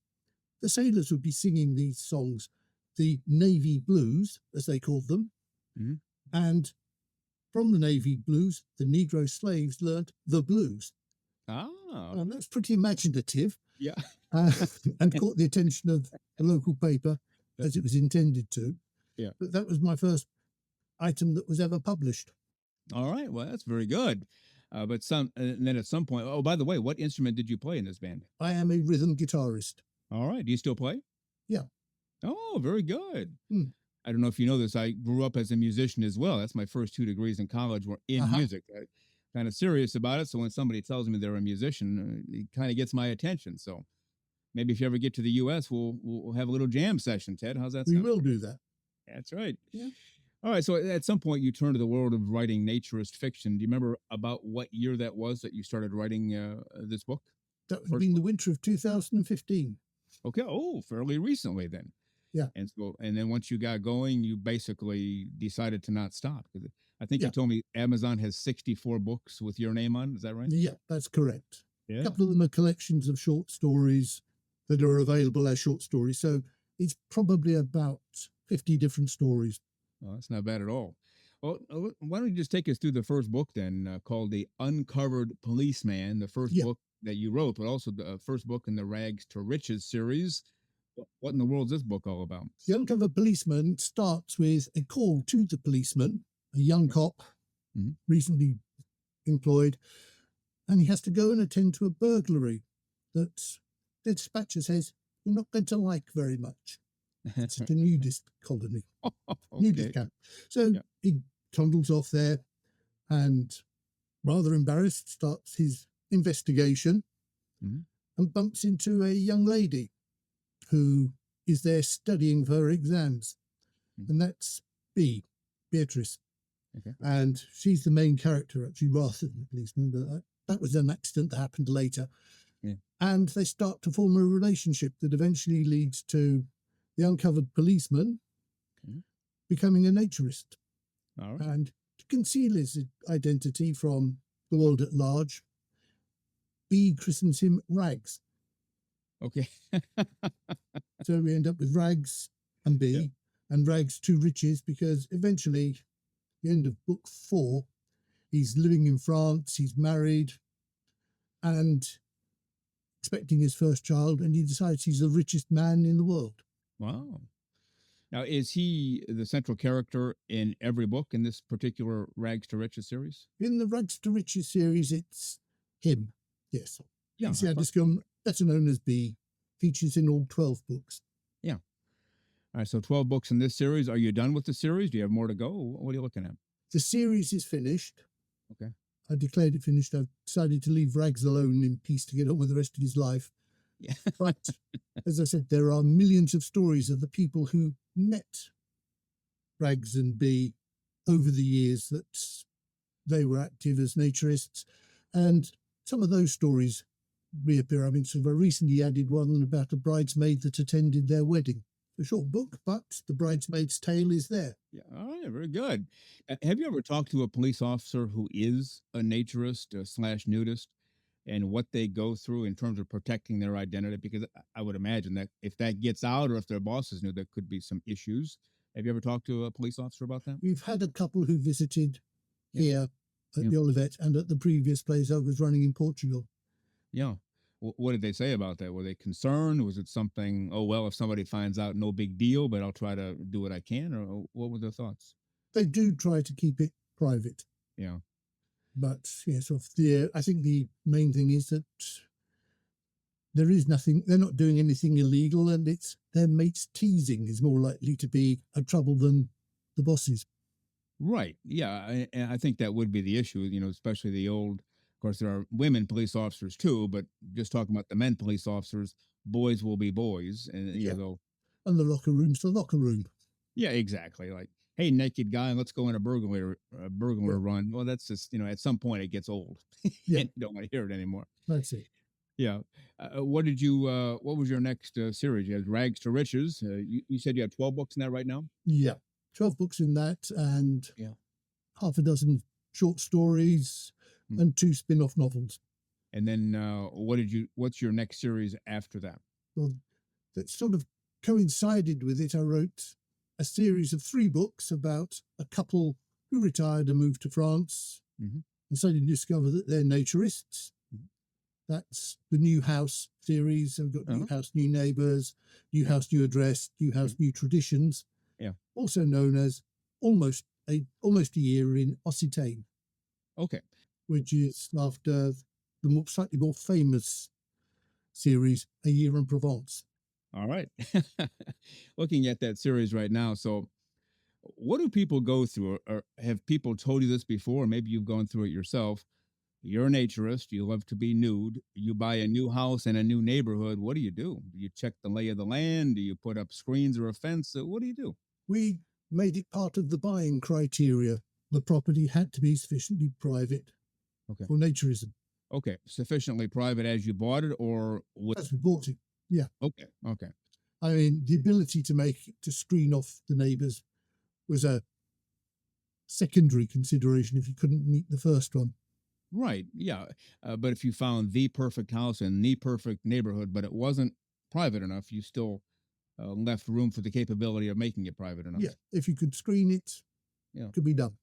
the sailors would be singing these songs, the Navy blues, as they called them. Mhm. And from the Navy blues, the Negro slaves learnt the blues. Ah. And that's pretty imaginative Yeah. and caught the attention of the local paper as it was intended to. Yeah. But that was my first item that was ever published. All right. Well, that's very good. But and then at some point, oh, by the way, what instrument did you play in this band? I am a rhythm guitarist. All right. Do you still play? Yeah. Oh, very good. Hmm. I don't know if you know this. I grew up as a musician as well. That's my first 2 degrees in college were in music. I'm kind of serious about it. So when somebody tells me they're a musician, it kind of gets my attention. So maybe if you ever get to the U.S., we'll have a little jam session, Ted. How's that We sound? will do that. That's right. Yeah. All right. So at some point, you turned to the world of writing naturist fiction. Do you remember about what year that was that you started writing this book? That would have been the winter of 2015. Okay. Oh, fairly recently then. Yeah. And then once you got going, you basically decided to not stop. 'Cause I think Yeah. you told me Amazon has 64 books with your name on. Is that right? Yeah, that's correct. Yeah. A couple of them are collections of short stories that are available as short stories. So it's probably about 50 different stories. Oh, that's not bad at all. Well, why don't you just take us through the first book then, called The Uncovered Policeman, the first Yeah. book that you wrote, but also the first book in the Rags to Riches series. What in the world is this book all about? The Uncovered Policeman starts with a call to the policeman, a young cop, recently employed, and he has to go and attend to a burglary that the dispatcher says you're not going to like very much. It's a nudist colony, nudist camp. So he trundles off there and, rather embarrassed, starts his investigation and bumps into a young lady who is there studying for her exams. And that's Beatrice. Okay. And she's the main character, actually, rather than the policeman. But that was an accident that happened later. Yeah. And they start to form a relationship that eventually leads to the uncovered policeman becoming a naturist. All right. And to conceal his identity from the world at large, B christens him Rags. Okay. So we end up with Rags and B and Rags to Riches, because eventually, at the end of book 4, he's living in France, he's married and expecting his first child, and he decides he's the richest man in the world. Wow. Now, is he the central character in every book in this particular Rags to Riches series? In the Rags to Riches series, it's him. Yes. Yeah. He's Addiscombe, better known as B, features in all 12 books. Yeah. All right. So 12 books in this series. Are you done with the series? Do you have more to go? What are you looking at? The series is finished. Okay. I declared it finished. I decided to leave Rags alone in peace to get on with the rest of his life. Yeah. But as I said, there are millions of stories of the people who met Rags and B over the years that they were active as naturists. And some of those stories reappear. I mean, so I recently added one about a bridesmaid that attended their wedding. A short book, but the bridesmaid's tale is there. Yeah. All right. Very good. Have you ever talked to a police officer who is a naturist / nudist, and what they go through in terms of protecting their identity? Because I would imagine that if that gets out, or if their bosses knew, there could be some issues. Have you ever talked to a police officer about that? We've had a couple who visited here at Yeah. the Olivet and at the previous place I was running in Portugal. Yeah. What did they say about that? Were they concerned? Was it something, oh, well, if somebody finds out, no big deal, but I'll try to do what I can? Or what were their thoughts? They do try to keep it private, Yeah. but yes, I think the main thing is that there is nothing, they're not doing anything illegal, and it's their mates teasing is more likely to be a trouble than the bosses. Right. Yeah. And I think that would be the issue, especially the old, of course, there are women police officers too, but just talking about the men police officers, boys will be boys. And, Yeah. they'll, And the locker room's the locker room. yeah, exactly. Like, hey, naked guy, let's go on a burglar run. Well, that's just, at some point it gets old. Yeah. And you don't want to hear it anymore. That's it. Yeah. What was your next series? You had Rags to Riches. You said you have 12 books in that right now? Yeah. 12 books in that, and Yeah. half a dozen short stories and 2 spin-off novels. And then what's your next series after that? Well, that sort of coincided with it. I wrote a series of 3 books about a couple who retired and moved to France Mhm. and suddenly discover that they're naturists. That's the New House series. I've got New House, New Neighbours, New House, New Address, New House, New Traditions. Yeah. Also known as almost a year in Occitane, Okay. which is after the slightly more famous series, A Year in Provence. All right. Looking at that series right now. So what do people go through? Or have people told you this before? Maybe you've gone through it yourself. You're a naturist. You love to be nude. You buy a new house in a new neighborhood. What do? Do you check the lay of the land? Do you put up screens or a fence? What do you do? We made it part of the buying criteria. The property had to be sufficiently private for naturism. Okay. Sufficiently private as you bought it, or As we bought it. Yeah. Okay. Okay. I mean, the ability to screen off the neighbours was a secondary consideration if you couldn't meet the first one. Right. Yeah. But if you found the perfect house in the perfect neighborhood, but it wasn't private enough, you still left room for the capability of making it private enough. Yeah. If you could screen it, it could be done.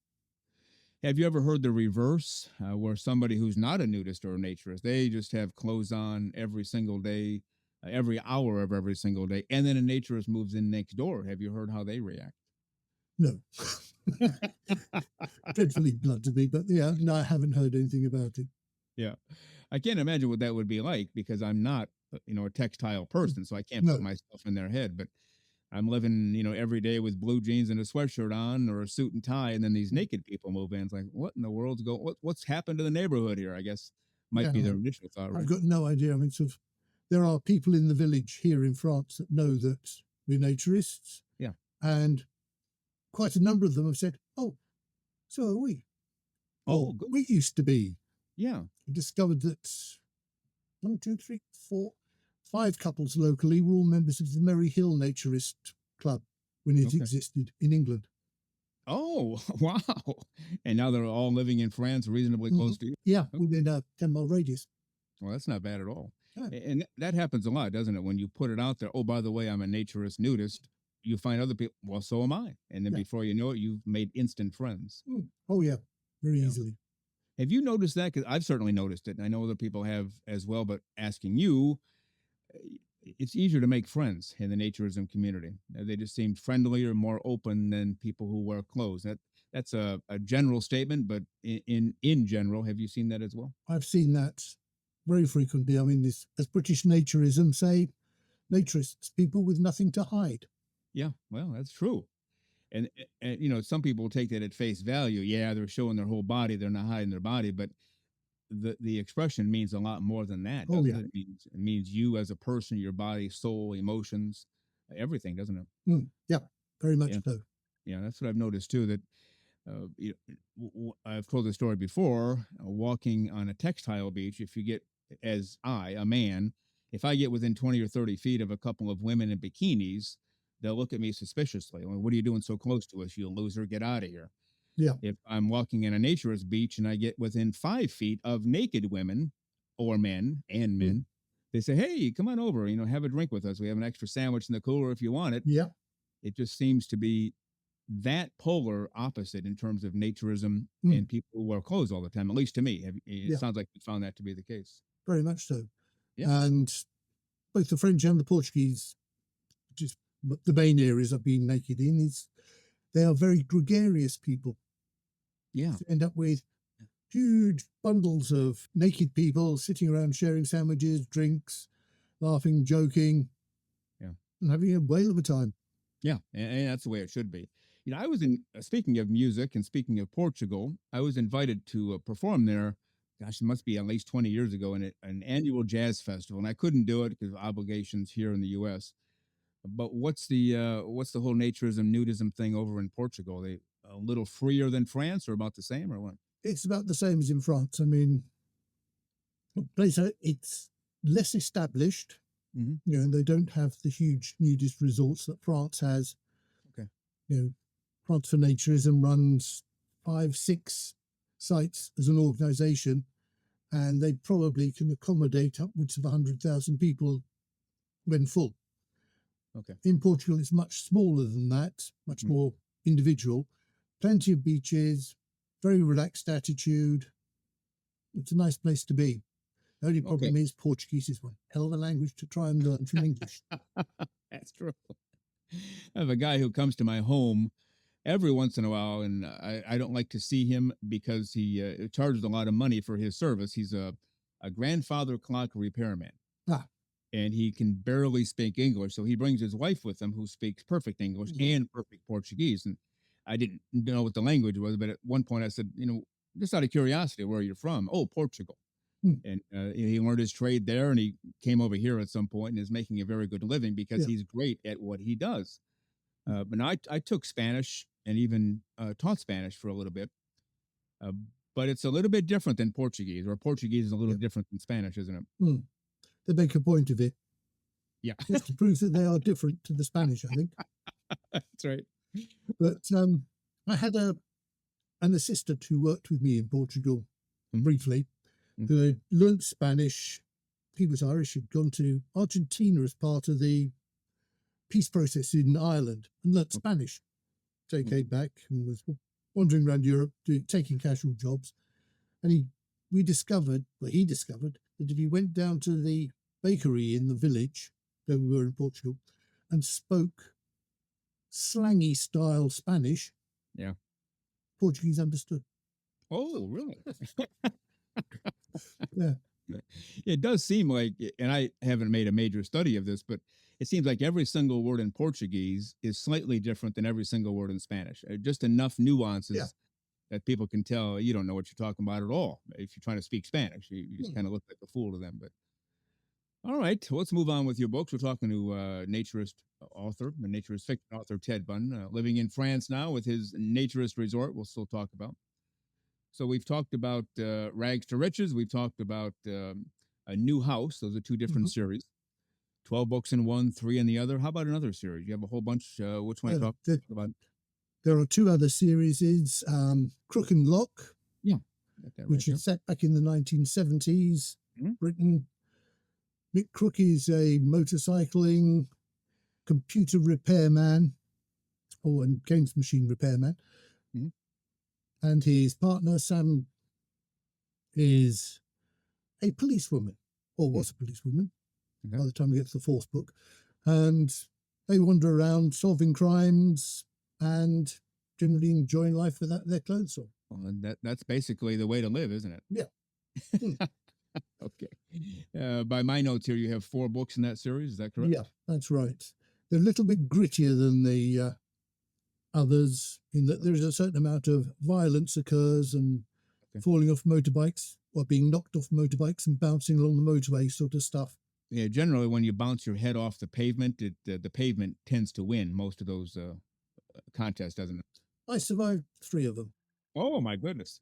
Have you ever heard the reverse, where somebody who's not a nudist or a naturist, they just have clothes on every single day, every hour of every single day, and then a naturist moves in next door? Have you heard how they react? No. Dreadfully blunt to me, but yeah, no, I haven't heard anything about it. Yeah. I can't imagine what that would be like, because I'm not, a textile person, so I can't put myself in their head, but I'm living, every day with blue jeans and a sweatshirt on or a suit and tie, and then these naked people move in. It's like, what in the world's what's happened to the neighborhood here? I guess might be their initial thought, right? I've got no idea. I mean, there are people in the village here in France that know that we're naturists. Yeah. And quite a number of them have said, oh, so are we. Oh, good. We used to be. Yeah. We discovered that 1, 2, 3, 4, 5 couples locally were all members of the Merry Hill Naturist Club when it existed in England. Oh, wow. And now they're all living in France, reasonably close to you? Yeah, within a 10-mile radius. Well, that's not bad at all. Yeah. And that happens a lot, doesn't it? When you put it out there, oh, by the way, I'm a naturist nudist, you find other people, well, so am I. And then before you know it, you've made instant friends. Oh, yeah, very easily. Have you noticed that? Because I've certainly noticed it, and I know other people have as well, but asking you, it's easier to make friends in the naturism community. They just seem friendlier, more open than people who wear clothes. That's a general statement, but in general, have you seen that as well? I've seen that very frequently. I mean, as British naturism say, naturists, people with nothing to hide. Yeah, well, that's true. And some people take that at face value. Yeah, they're showing their whole body. They're not hiding their body, but the expression means a lot more than that. Doesn't it? It means you as a person, your body, soul, emotions, everything, doesn't it? Yeah, very much so. Yeah, that's what I've noticed too. That I've told the story before. Walking on a textile beach, if you get, as a man, if I get within 20 or 30 feet of a couple of women in bikinis, they'll look at me suspiciously. Well, what are you doing so close to us? You loser, get out of here. Yeah. If I'm walking in a naturist beach and I get within 5 feet of naked women or men, they say, hey, come on over, have a drink with us. We have an extra sandwich in the cooler if you want it. Yeah. It just seems to be that polar opposite in terms of naturism Mm. and people who wear clothes all the time, at least to me. It Yeah. sounds like you found that to be the case. Very much so. Yeah. And both the French and the Portuguese, which is the main areas I've been naked in, they are very gregarious people. Yeah. You end up with huge bundles of naked people sitting around sharing sandwiches, drinks, laughing, joking, and having a whale of a time. Yeah, and that's the way it should be. I was speaking of music and speaking of Portugal, I was invited to perform there. Gosh, it must be at least 20 years ago in an annual jazz festival, and I couldn't do it because of obligations here in the U.S. But what's the whole naturism, nudism thing over in Portugal? They a little freer than France, or about the same, or what? It's about the same as in France. I mean, it's less established. Mm-hmm. They don't have the huge nudist resorts that France has. Okay. France for Naturism runs 5-6 sites as an organization, and they probably can accommodate upwards of 100,000 people when full. Okay. In Portugal, it's much smaller than that, much more individual. Plenty of beaches, very relaxed attitude. It's a nice place to be. The only problem is Portuguese is one hell of a language to try and learn from English. That's true. I have a guy who comes to my home every once in a while, and I don't like to see him because he charges a lot of money for his service. He's a grandfather clock repairman. And he can barely speak English. So he brings his wife with him who speaks perfect English and perfect Portuguese. And I didn't know what the language was, but at one point I said, just out of curiosity, where are you from? Oh, Portugal. And he learned his trade there, and he came over here at some point and is making a very good living because he's great at what he does. But now I took Spanish and even taught Spanish for a little bit. But it's a little bit different than Portuguese, or Portuguese is a little different than Spanish, isn't it? They make a point of it. Yeah. Just to prove that they are different to the Spanish, I think. That's right. But I had an assistant who worked with me in Portugal briefly, who had learnt Spanish. He was Irish. He'd gone to Argentina as part of the peace process in Ireland and learnt Spanish. So he came back and was wandering around Europe taking casual jobs. And he discovered that if he went down to the bakery in the village where we were in Portugal and spoke slangy style Spanish, Portuguese understood. Oh, really? Yeah. It does seem like, and I haven't made a major study of this, but it seems like every single word in Portuguese is slightly different than every single word in Spanish. Just enough nuances that people can tell you don't know what you're talking about at all. If you're trying to speak Spanish, you just kind of look like a fool to them. But all right, let's move on with your books. We're talking to naturist author, the naturist fiction author, Ted BUN, living in France now with his naturist resort. We'll still talk about. So we've talked about Rags to Riches. We've talked about A New House. Those are two different series. 12 books in one, 3 in the other. How about another series? You have a whole bunch. Which one talk about? There are 2 other series. Crook and Lock, which is set back in the 1970s, Britain. Mick Crook is a motorcycling computer repairman, and games machine repairman. And his partner, Sam, is a policewoman, or was a policewoman, by the time we get to the 4th book. And they wander around solving crimes and generally enjoying life without their clothes on. Well, that's basically the way to live, isn't it? Yeah. Okay. By my notes here, you have 4 books in that series. Is that correct? Yeah, that's right. They're a little bit grittier than the others, in that there is a certain amount of violence occurs and falling off motorbikes or being knocked off motorbikes and bouncing along the motorway sort of stuff. Yeah, generally when you bounce your head off the pavement, the pavement tends to win most of those contests, doesn't it? I survived 3 of them. Oh, my goodness.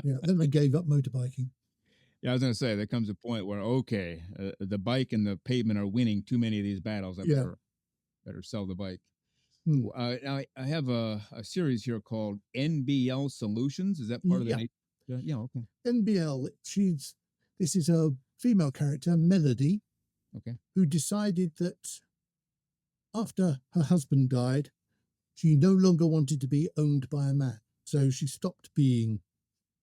Then I gave up motorbiking. Yeah, I was going to say, there comes a point where, the bike and the pavement are winning too many of these battles. I better sell the bike. Now, I have a series here called NBL Solutions. Is that part of the... Yeah, okay. NBL, this is a female character, Melody, who decided that after her husband died, She no longer wanted to be owned by a man. So she stopped being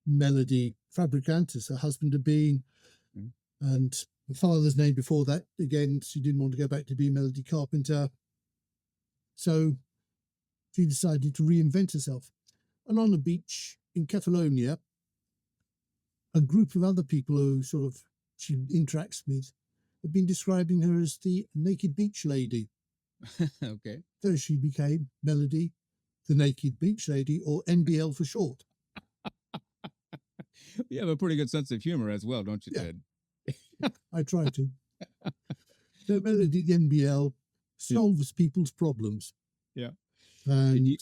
Melody Fabricant, as her husband had been. Mm. And her father's name before that, again, she didn't want to go back to being Melody Carpenter. So she decided to reinvent herself. And on the beach in Catalonia, a group of other people who she interacts with have been describing her as the naked beach lady. Okay. So she became Melody, the Naked Beach Lady, or NBL for short. You have a pretty good sense of humor as well, don't you, Yeah. Ted? I try to. So Melody, the NBL, solves people's problems. Yeah. And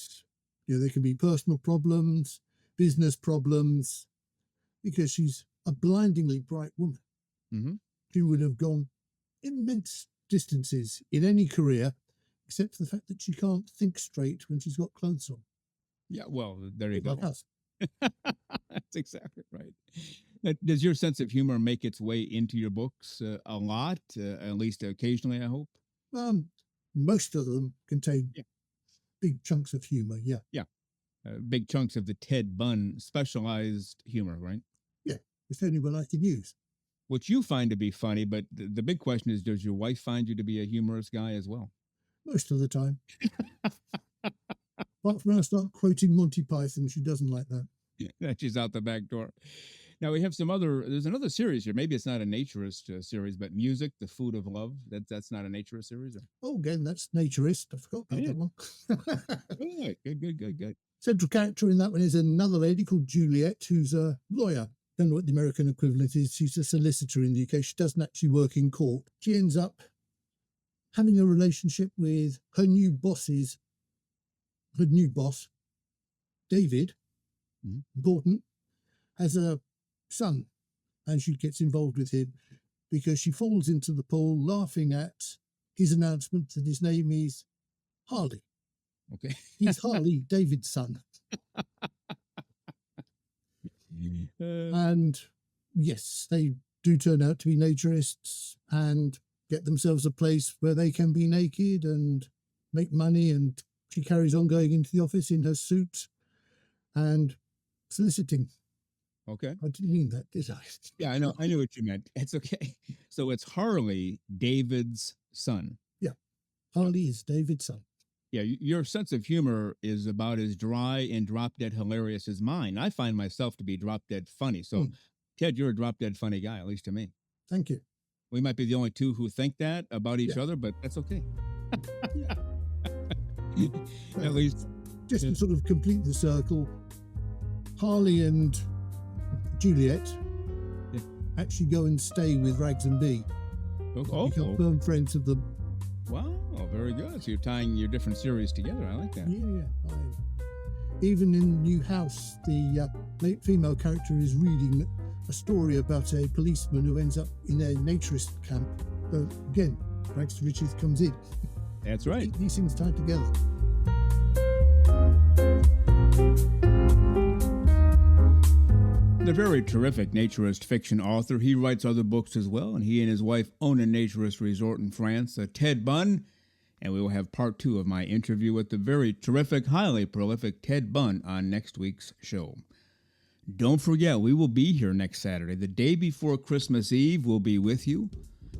there can be personal problems, business problems, because she's a blindingly bright woman. Mm-hmm. She would have gone immense distances in any career, except for the fact that she can't think straight when she's got clothes on. Yeah, well, there you go. Like us. That's exactly right. Does your sense of humor make its way into your books a lot, at least occasionally, I hope? Most of them contain big chunks of humor, yeah. Yeah. Big chunks of the Ted BUN specialized humor, right? Yeah, it's the only one I can use. Which you find to be funny, but the big question is, does your wife find you to be a humorous guy as well? Most of the time. Apart from when I start quoting Monty Python, she doesn't like that. Yeah, she's out the back door. Now we have there's another series here. Maybe it's not a naturist series, but Music, the Food of Love. That's not a naturist series? Or? Oh, again, that's Naturist. I forgot about that one. Good. Central character in that one is another lady called Juliet, who's a lawyer. Don't know what the American equivalent is. She's a solicitor in the UK. She doesn't actually work in court. She ends up having a relationship with her new boss, David, important, has a son, and she gets involved with him because she falls into the pool laughing at his announcement that his name is Harley. Okay. He's Harley, David's son. And yes, they do turn out to be naturists and get themselves a place where they can be naked and make money. And she carries on going into the office in her suit and soliciting. Okay. I didn't mean that, did I? Yeah, I know. I knew what you meant. It's okay. So it's Harley, David's son. Yeah. Harley is David's son. Yeah, your sense of humor is about as dry and drop-dead hilarious as mine. I find myself to be drop-dead funny. So, Ted, you're a drop-dead funny guy, at least to me. Thank you. We might be the only two who think that about each other, but that's okay. At least. Just to sort of complete the circle, Harley and Juliet actually go and stay with Rags and Bee. Become firm friends of them. Wow, very good. So you're tying your different series together. I like that. Yeah. Even in New House, the female character is reading a story about a policeman who ends up in a naturist camp. Again, Rags to Riches comes in. That's right. These things tied together. A very terrific naturist fiction author. He writes other books as well, and he and his wife own a naturist resort in France, Ted BUN, and we will have part 2 of my interview with the very terrific, highly prolific Ted BUN on next week's show. Don't forget, we will be here next Saturday. The day before Christmas Eve, we'll be with you.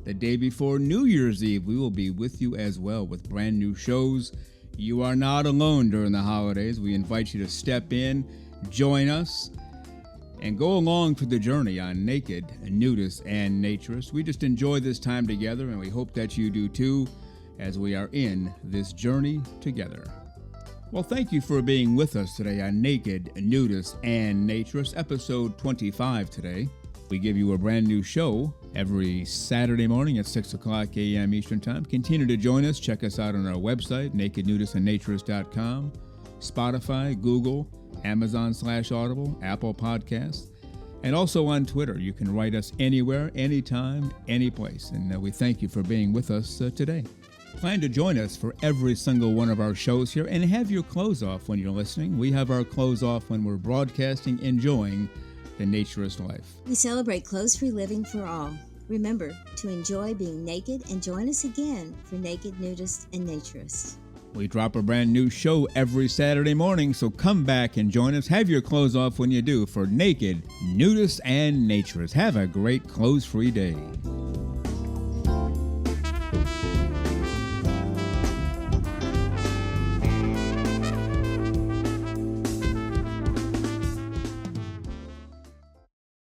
The day before New Year's Eve, we will be with you as well with brand new shows. You are not alone during the holidays. We invite you to step in, join us, and go along for the journey on Naked, Nudists, and Naturists. We just enjoy this time together, and we hope that you do too, as we are in this journey together. Well, thank you for being with us today on Naked, Nudists, and Naturists, episode 25 today. We give you a brand new show every Saturday morning at 6 o'clock a.m. Eastern Time. Continue to join us. Check us out on our website, nakednudistandnaturist.com, Spotify, Google, Amazon/Audible, Apple Podcasts, and also on Twitter. You can write us anywhere, anytime, any place. And we thank you for being with us today. Plan to join us for every single one of our shows here and have your clothes off when you're listening. We have our clothes off when we're broadcasting, enjoying the naturist life. We celebrate clothes-free living for all. Remember to enjoy being naked and join us again for Naked, Nudists, and Naturists. We drop a brand new show every Saturday morning, so come back and join us. Have your clothes off when you do for Naked, Nudists, and Naturists. Have a great clothes-free day.